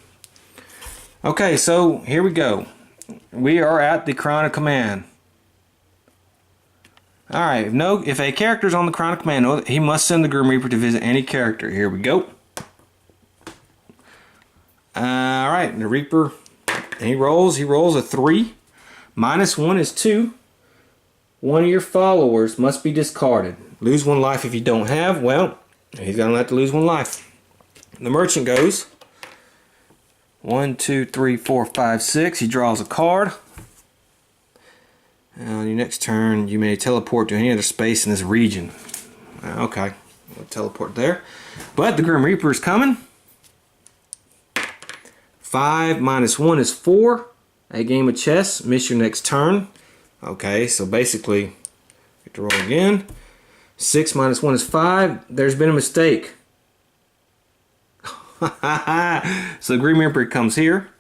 Okay, so here we go. We are at the Crown of Command. Alright, if a character is on the Crown of Command, he must send the Grim Reaper to visit any character. Here we go. Alright, the Reaper, he rolls a 3. -1 is 2. One of your followers must be discarded. Lose 1 life if you don't have. Well, he's going to have to lose 1 life. The merchant goes 1, 2, 3, 4, 5, 6. He draws a card. On your next turn, you may teleport to any other space in this region. Okay, we'll teleport there. But the Grim Reaper is coming. 5 -1 is 4. A game of chess. Miss your next turn. Okay, so basically, you have to roll again. 6 -1 is 5. There's been a mistake. So Grim Reaper comes here.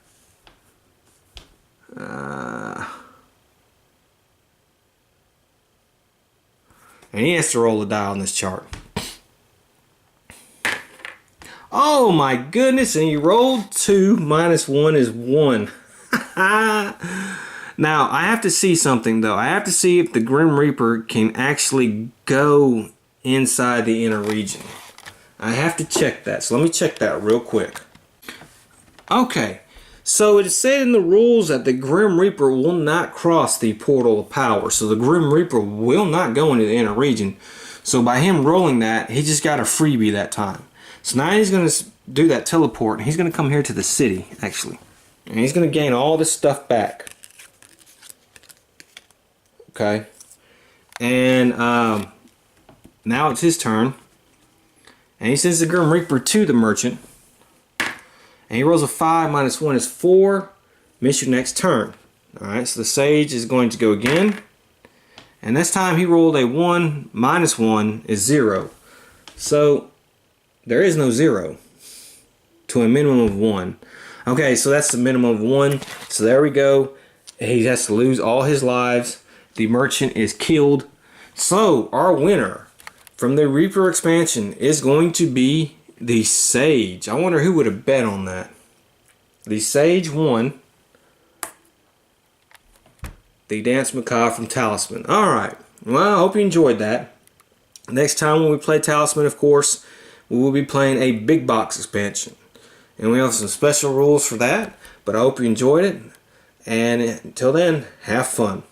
And he has to roll a die on this chart. Oh my goodness, and he rolled 2 -1 is 1. Now, I have to see something though. I have to see if the Grim Reaper can actually go inside the inner region. I have to check that. So let me check that real quick. Okay, so it is said in the rules that the Grim Reaper will not cross the portal of power. So the Grim Reaper will not go into the inner region. So by him rolling that, he just got a freebie that time. So now he's going to do that teleport. He's going to come here to the city, actually. And he's going to gain all this stuff back. Okay. And now it's his turn. And he sends the Grim Reaper to the merchant. And he rolls a 5 minus 1 is 4. Miss your next turn. Alright, so the Sage is going to go again. And this time he rolled a 1 minus 1 is 0. So there is no 0 to a minimum of 1. Okay, so that's the minimum of 1. So there we go. He has to lose all his lives. The merchant is killed. So our winner from the Reaper expansion is going to be the Sage. I wonder who would have bet on that. The Sage won. The Dance Macabre from Talisman. Alright, well, I hope you enjoyed that. Next time when we play Talisman, of course, we will be playing a big box expansion. And we have some special rules for that. But I hope you enjoyed it. And until then, have fun.